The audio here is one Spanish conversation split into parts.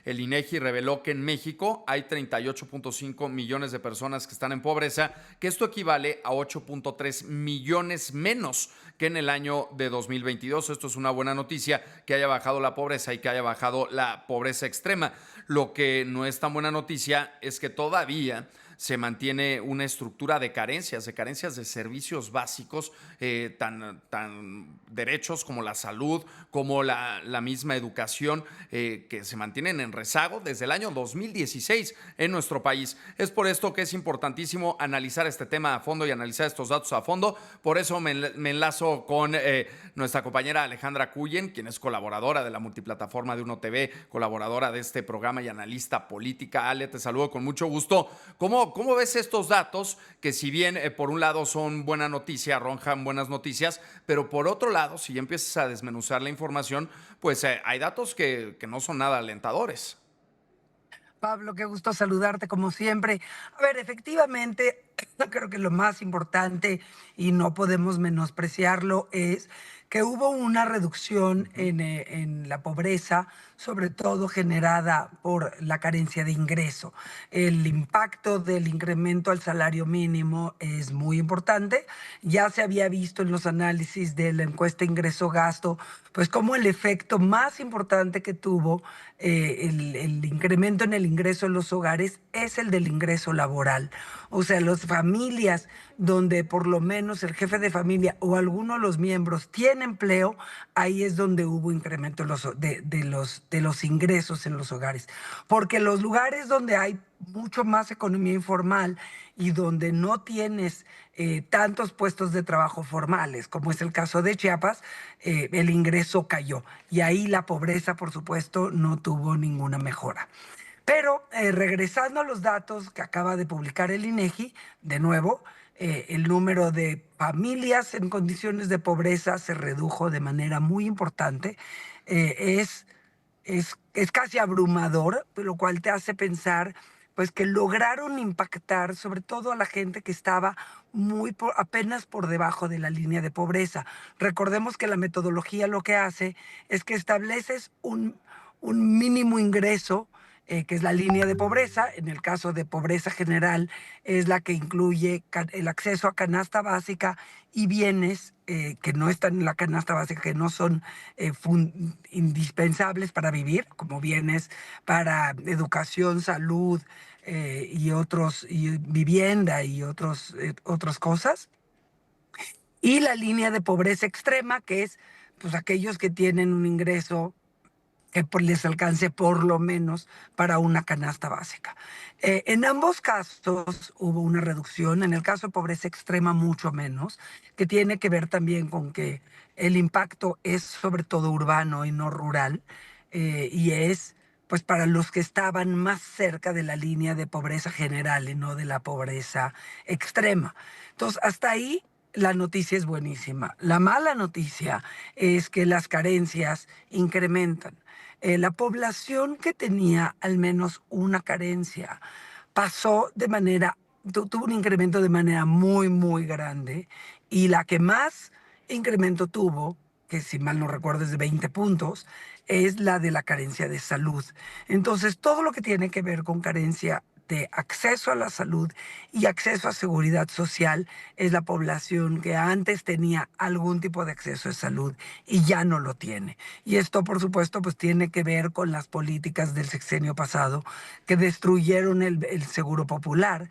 El INEGI reveló que en México hay 38.5 millones de personas que están en pobreza, que esto equivale a 8.3 millones menos que en el año de 2022. Esto es una buena noticia, que haya bajado la pobreza y que haya bajado la pobreza extrema. Lo que no es tan buena noticia es que todavía se mantiene una estructura de carencias de servicios básicos, tan derechos como la salud, como la misma educación, que se mantienen en rezago desde el año 2016 en nuestro país. Es por esto que es importantísimo analizar este tema a fondo y analizar estos datos a fondo. Por eso me enlazo con nuestra compañera Alejandra Cuyen, quien es colaboradora de la multiplataforma de Uno TV, colaboradora de este programa y analista política. Ale, te saludo con mucho gusto. ¿Cómo ves estos datos que, si bien por un lado son buena noticia, arrojan buenas noticias, pero por otro lado, si ya empiezas a desmenuzar la información, pues hay datos que no son nada alentadores? Pablo, qué gusto saludarte como siempre. A ver, efectivamente, creo que lo más importante y no podemos menospreciarlo es que hubo una reducción en la pobreza, sobre todo generada por la carencia de ingreso. El impacto del incremento al salario mínimo es muy importante. Ya se había visto en los análisis de la encuesta ingreso-gasto, pues como el efecto más importante que tuvo el incremento en el ingreso en los hogares es el del ingreso laboral. O sea, las familias donde por lo menos el jefe de familia o alguno de los miembros tiene empleo, ahí es donde hubo incremento de los ingresos en los hogares. Porque los lugares donde hay mucho más economía informal y donde no tienes tantos puestos de trabajo formales, como es el caso de Chiapas, el ingreso cayó. Y ahí la pobreza, por supuesto, no tuvo ninguna mejora. Pero regresando a los datos que acaba de publicar el INEGI, de nuevo, el número de familias en condiciones de pobreza se redujo de manera muy importante. Eh, es, es casi abrumador, lo cual te hace pensar pues que lograron impactar sobre todo a la gente que estaba apenas por debajo de la línea de pobreza. Recordemos que la metodología lo que hace es que estableces un mínimo ingreso, que es la línea de pobreza. En el caso de pobreza general, es la que incluye el acceso a canasta básica y bienes que no están en la canasta básica, que no son indispensables para vivir, como bienes para educación, salud y vivienda y otras cosas. Y la línea de pobreza extrema, que es pues aquellos que tienen un ingreso que les alcance por lo menos para una canasta básica. En ambos casos hubo una reducción, en el caso de pobreza extrema mucho menos, que tiene que ver también con que el impacto es sobre todo urbano y no rural, y es pues para los que estaban más cerca de la línea de pobreza general y no de la pobreza extrema. Entonces, hasta ahí la noticia es buenísima. La mala noticia es que las carencias incrementan. La población que tenía al menos una carencia pasó de manera, tuvo un incremento de manera muy, muy grande, y la que más incremento tuvo, que si mal no recuerdo es de 20 puntos, es la de la carencia de salud. Entonces, todo lo que tiene que ver con carencia de acceso a la salud y acceso a seguridad social es la población que antes tenía algún tipo de acceso a salud y ya no lo tiene. Y esto, por supuesto, pues tiene que ver con las políticas del sexenio pasado que destruyeron el seguro popular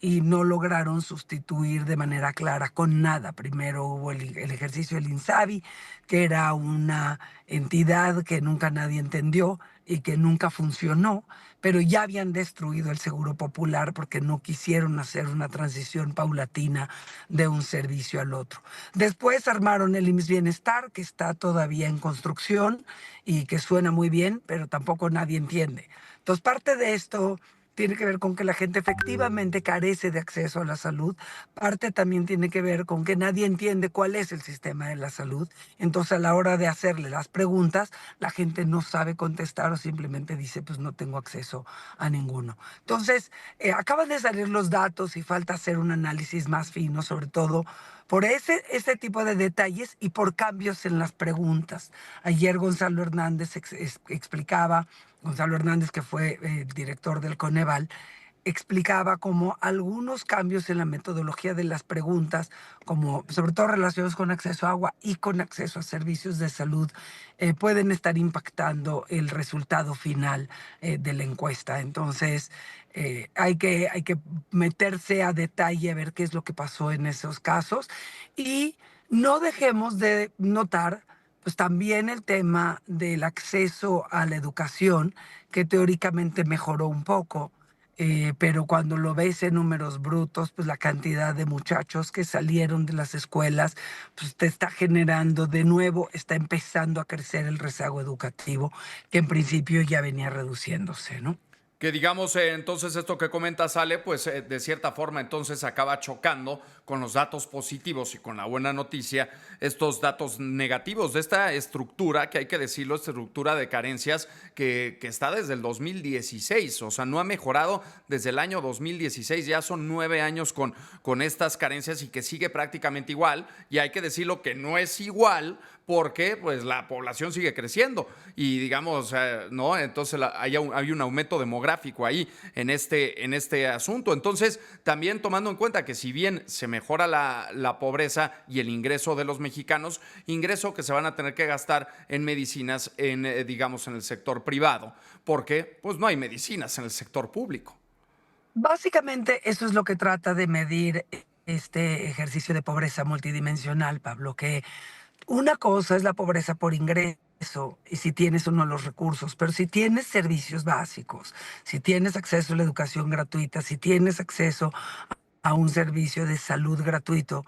y no lograron sustituir de manera clara con nada. Primero hubo el ejercicio del INSABI, que era una entidad que nunca nadie entendió y que nunca funcionó, pero ya habían destruido el seguro popular porque no quisieron hacer una transición paulatina de un servicio al otro. Después armaron el IMSS Bienestar, que está todavía en construcción y que suena muy bien, pero tampoco nadie entiende. Entonces, parte de esto tiene que ver con que la gente efectivamente carece de acceso a la salud. Parte también tiene que ver con que nadie entiende cuál es el sistema de la salud. Entonces, a la hora de hacerle las preguntas, la gente no sabe contestar o simplemente dice, pues no tengo acceso a ninguno. Entonces, acaban de salir los datos y falta hacer un análisis más fino, sobre todo por ese tipo de detalles y por cambios en las preguntas. Ayer Gonzalo Hernández explicaba Gonzalo Hernández, que fue director del Coneval, explicaba como algunos cambios en la metodología de las preguntas, como sobre todo relacionados con acceso a agua y con acceso a servicios de salud, pueden estar impactando el resultado final de la encuesta. Entonces, hay que meterse a detalle a ver qué es lo que pasó en esos casos y no dejemos de notar pues también el tema del acceso a la educación, que teóricamente mejoró un poco, pero cuando lo ves en números brutos, pues la cantidad de muchachos que salieron de las escuelas, pues te está generando de nuevo, está empezando a crecer el rezago educativo, que en principio ya venía reduciéndose, ¿no? Que digamos, entonces esto que comenta Sale, pues de cierta forma entonces acaba chocando con los datos positivos y con la buena noticia, estos datos negativos de esta estructura, que hay que decirlo, estructura de carencias que está desde el 2016, o sea, no ha mejorado desde el año 2016, ya son 9 años con estas carencias y que sigue prácticamente igual, y hay que decirlo que no es igual porque pues la población sigue creciendo y digamos, ¿no? Entonces hay un aumento demográfico ahí en este asunto. Entonces, también tomando en cuenta que si bien se mejora la pobreza y el ingreso de los mexicanos, ingreso que se van a tener que gastar en medicinas, digamos, en el sector privado, porque pues no hay medicinas en el sector público. Básicamente eso es lo que trata de medir este ejercicio de pobreza multidimensional, Pablo, que una cosa es la pobreza por ingreso y si tienes o no los recursos, pero si tienes servicios básicos, si tienes acceso a la educación gratuita, si tienes acceso a un servicio de salud gratuito,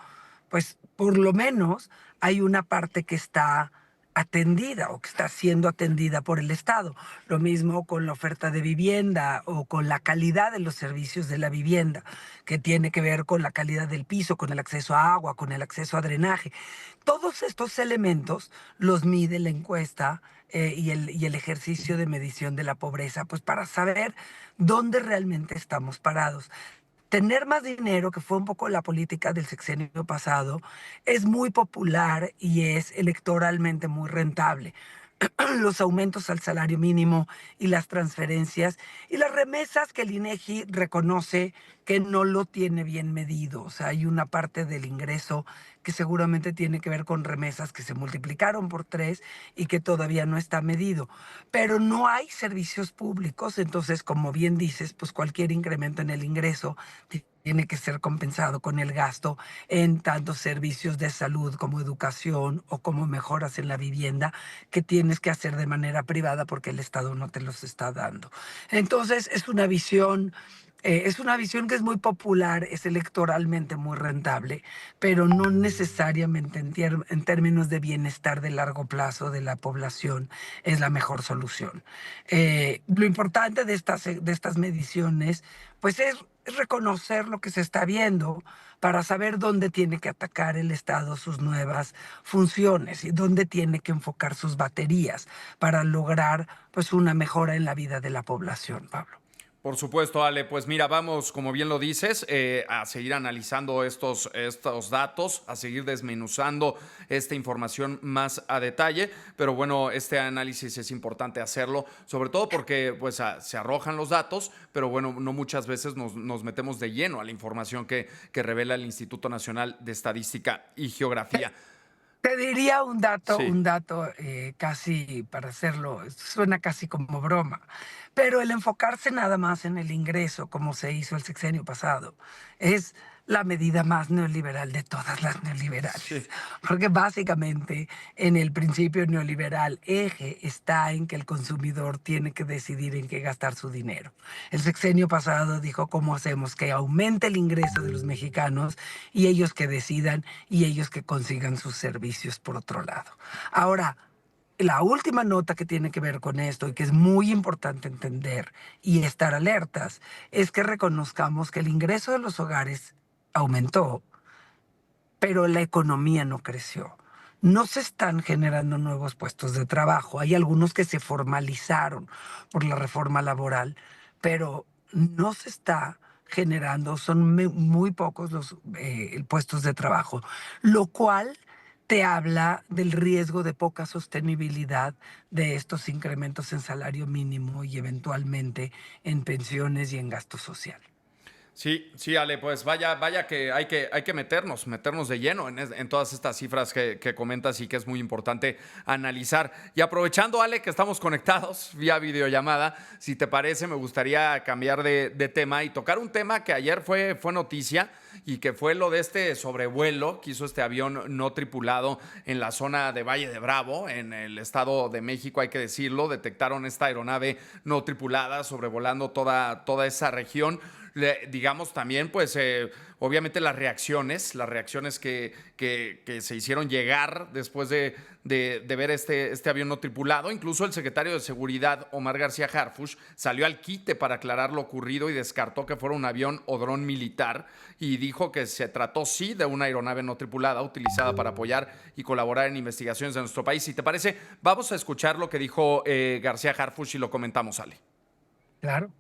pues por lo menos hay una parte que está atendida o que está siendo atendida por el Estado. Lo mismo con la oferta de vivienda o con la calidad de los servicios de la vivienda, que tiene que ver con la calidad del piso, con el acceso a agua, con el acceso a drenaje. Todos estos elementos los mide la encuesta y el ejercicio de medición de la pobreza, pues para saber dónde realmente estamos parados. Tener más dinero, que fue un poco la política del sexenio pasado, es muy popular y es electoralmente muy rentable. Los aumentos al salario mínimo y las transferencias y las remesas que el INEGI reconoce que no lo tiene bien medido. O sea, hay una parte del ingreso que seguramente tiene que ver con remesas que se multiplicaron por tres y que todavía no está medido. Pero no hay servicios públicos, entonces, como bien dices, pues cualquier incremento en el ingreso tiene que ser compensado con el gasto en tantos servicios de salud como educación o como mejoras en la vivienda que tienes que hacer de manera privada porque el Estado no te los está dando. Entonces, es una visión que es muy popular, es electoralmente muy rentable, pero no necesariamente en términos de bienestar de largo plazo de la población es la mejor solución. Lo importante de estas mediciones, pues es reconocer lo que se está viendo para saber dónde tiene que atacar el Estado sus nuevas funciones y dónde tiene que enfocar sus baterías para lograr pues una mejora en la vida de la población, Pablo. Por supuesto, Ale. Pues mira, vamos, como bien lo dices, a seguir analizando estos datos, a seguir desmenuzando esta información más a detalle. Pero bueno, este análisis es importante hacerlo, sobre todo porque pues, se arrojan los datos, pero bueno, no muchas veces nos metemos de lleno a la información que revela el Instituto Nacional de Estadística y Geografía. Te diría Sí. un dato casi para hacerlo, suena casi como broma, pero el enfocarse nada más en el ingreso, como se hizo el sexenio pasado, es la medida más neoliberal de todas las neoliberales. Sí. Porque básicamente en el principio neoliberal eje está en que el consumidor tiene que decidir en qué gastar su dinero. El sexenio pasado dijo cómo hacemos que aumente el ingreso de los mexicanos y ellos que decidan y ellos que consigan sus servicios por otro lado. Ahora, la última nota que tiene que ver con esto y que es muy importante entender y estar alertas es que reconozcamos que el ingreso de los hogares aumentó, pero la economía no creció. No se están generando nuevos puestos de trabajo. Hay algunos que se formalizaron por la reforma laboral, pero no se está generando, son muy pocos los puestos de trabajo, lo cual te habla del riesgo de poca sostenibilidad de estos incrementos en salario mínimo y eventualmente en pensiones y en gasto social. Sí, sí, Ale, pues vaya que hay que meternos de lleno en todas estas cifras que comentas y que es muy importante analizar. Y aprovechando, Ale, que estamos conectados vía videollamada, si te parece, me gustaría cambiar de tema y tocar un tema que ayer fue noticia y que fue lo de este sobrevuelo que hizo este avión no tripulado en la zona de Valle de Bravo, en el Estado de México, hay que decirlo. Detectaron esta aeronave no tripulada sobrevolando toda esa región. Digamos también, pues obviamente las reacciones que se hicieron llegar después de ver este avión no tripulado. Incluso el secretario de Seguridad, Omar García Harfuch, salió al quite para aclarar lo ocurrido y descartó que fuera un avión o dron militar y dijo que se trató sí de una aeronave no tripulada utilizada para apoyar y colaborar en investigaciones de nuestro país. Si te parece, vamos a escuchar lo que dijo García Harfuch y lo comentamos, Ale. Claro.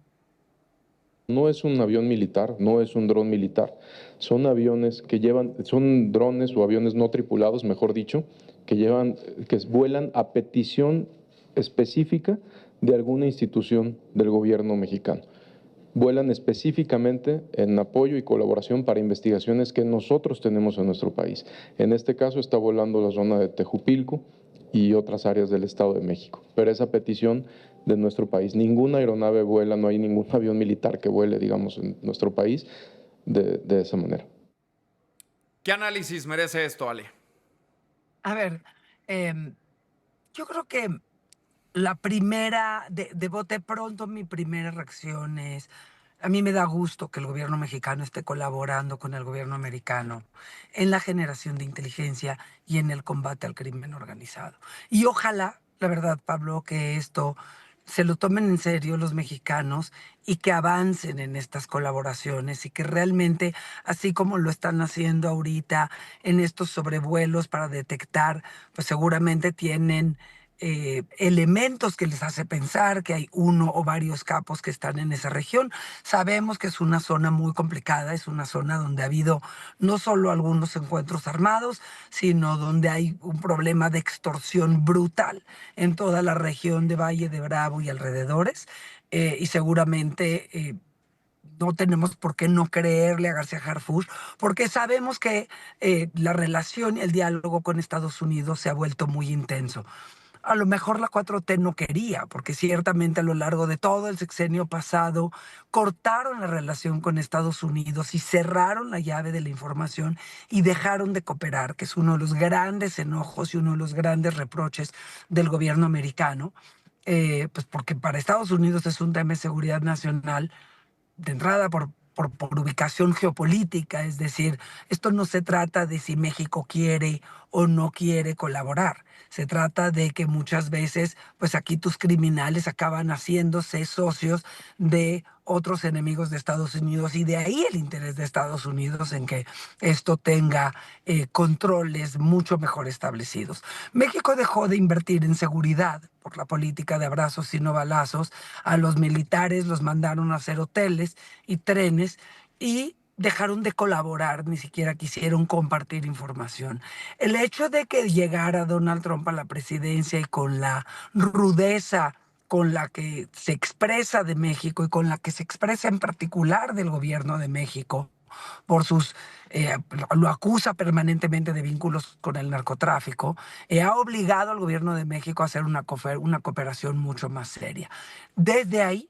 No es un avión militar, no es un dron militar. Son aviones que llevan, son drones o aviones no tripulados, mejor dicho, que vuelan a petición específica de alguna institución del gobierno mexicano. Vuelan específicamente en apoyo y colaboración para investigaciones que nosotros tenemos en nuestro país. En este caso está volando la zona de Tejupilco y otras áreas del Estado de México. Pero esa petición de nuestro país, ninguna aeronave vuela, no hay ningún avión militar que vuele, digamos, en nuestro país de esa manera. ¿Qué análisis merece esto, Ale? A ver, em, yo creo que la primera, de bote pronto, mi primera reacción es, a mí me da gusto que el gobierno mexicano esté colaborando con el gobierno americano en la generación de inteligencia y en el combate al crimen organizado. Y ojalá, la verdad, Pablo, que esto se lo tomen en serio los mexicanos y que avancen en estas colaboraciones y que realmente, así como lo están haciendo ahorita en estos sobrevuelos para detectar, pues seguramente tienen elementos que les hace pensar que hay uno o varios capos que están en esa región. Sabemos que es una zona muy complicada, es una zona donde ha habido no solo algunos encuentros armados, sino donde hay un problema de extorsión brutal en toda la región de Valle de Bravo y alrededores. Y seguramente no tenemos por qué no creerle a García Harfuch, porque sabemos que la relación y el diálogo con Estados Unidos se ha vuelto muy intenso. A lo mejor la 4T no quería, porque ciertamente a lo largo de todo el sexenio pasado cortaron la relación con Estados Unidos y cerraron la llave de la información y dejaron de cooperar, que es uno de los grandes enojos y uno de los grandes reproches del gobierno americano, pues porque para Estados Unidos es un tema de seguridad nacional de entrada por ubicación geopolítica, es decir, esto no se trata de si México quiere o no quiere colaborar, se trata de que muchas veces, pues aquí tus criminales acaban haciéndose socios de otros enemigos de Estados Unidos y de ahí el interés de Estados Unidos en que esto tenga controles mucho mejor establecidos. México dejó de invertir en seguridad por la política de abrazos y no balazos. A los militares los mandaron a hacer hoteles y trenes y dejaron de colaborar, ni siquiera quisieron compartir información. El hecho de que llegara Donald Trump a la presidencia y con la rudeza con la que se expresa de México y con la que se expresa en particular del gobierno de México, por sus, lo acusa permanentemente de vínculos con el narcotráfico, ha obligado al gobierno de México a hacer una cooperación mucho más seria. Desde ahí,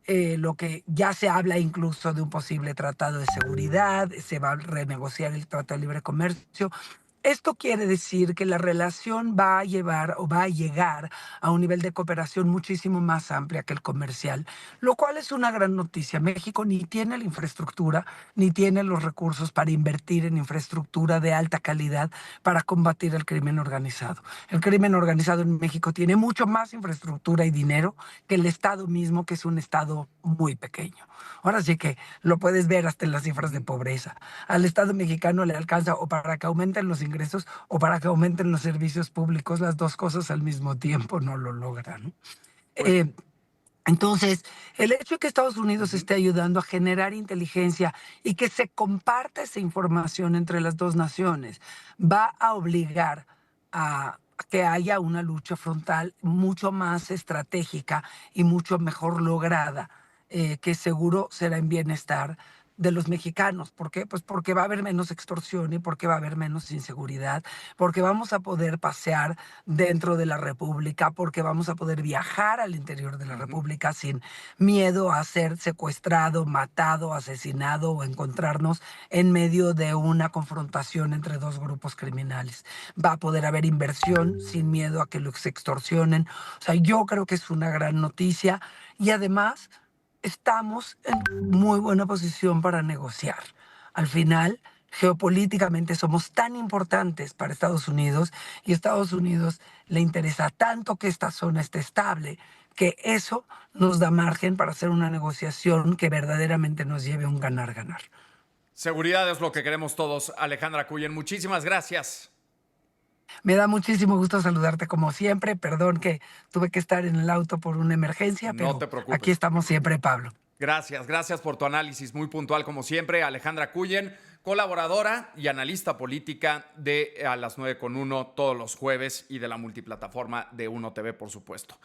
lo que ya se habla incluso de un posible tratado de seguridad, se va a renegociar el Tratado de Libre Comercio. Esto quiere decir que la relación va a llevar o va a llegar a un nivel de cooperación muchísimo más amplia que el comercial, lo cual es una gran noticia. México ni tiene la infraestructura, ni tiene los recursos para invertir en infraestructura de alta calidad para combatir el crimen organizado. El crimen organizado en México tiene mucho más infraestructura y dinero que el Estado mismo, que es un Estado muy pequeño. Ahora sí que lo puedes ver hasta en las cifras de pobreza. Al Estado mexicano le alcanza o para que aumenten los ingresos o para que aumenten los servicios públicos. Las dos cosas al mismo tiempo no lo logran, ¿no? Pues Eh, Entonces, el hecho de que Estados Unidos esté ayudando a generar inteligencia y que se comparta esa información entre las dos naciones va a obligar a que haya una lucha frontal mucho más estratégica y mucho mejor lograda, que seguro será en bienestar de los mexicanos. ¿Por qué? Pues porque va a haber menos extorsión y porque va a haber menos inseguridad, porque vamos a poder pasear dentro de la República, porque vamos a poder viajar al interior de la República sin miedo a ser secuestrado, matado, asesinado o encontrarnos en medio de una confrontación entre dos grupos criminales. Va a poder haber inversión sin miedo a que los extorsionen. O sea, yo creo que es una gran noticia y además estamos en muy buena posición para negociar. Al final, geopolíticamente somos tan importantes para Estados Unidos y a Estados Unidos le interesa tanto que esta zona esté estable, que eso nos da margen para hacer una negociación que verdaderamente nos lleve a un ganar-ganar. Seguridad es lo que queremos todos. Alejandra Cuyen, muchísimas gracias. Me da muchísimo gusto saludarte como siempre. Perdón que tuve que estar en el auto por una emergencia, No pero te preocupes. aquí estamos siempre, Pablo. Gracias por tu análisis muy puntual como siempre. Alejandra Cuyen, colaboradora y analista política de A las 9:1 todos los jueves y de la multiplataforma de Uno TV, por supuesto.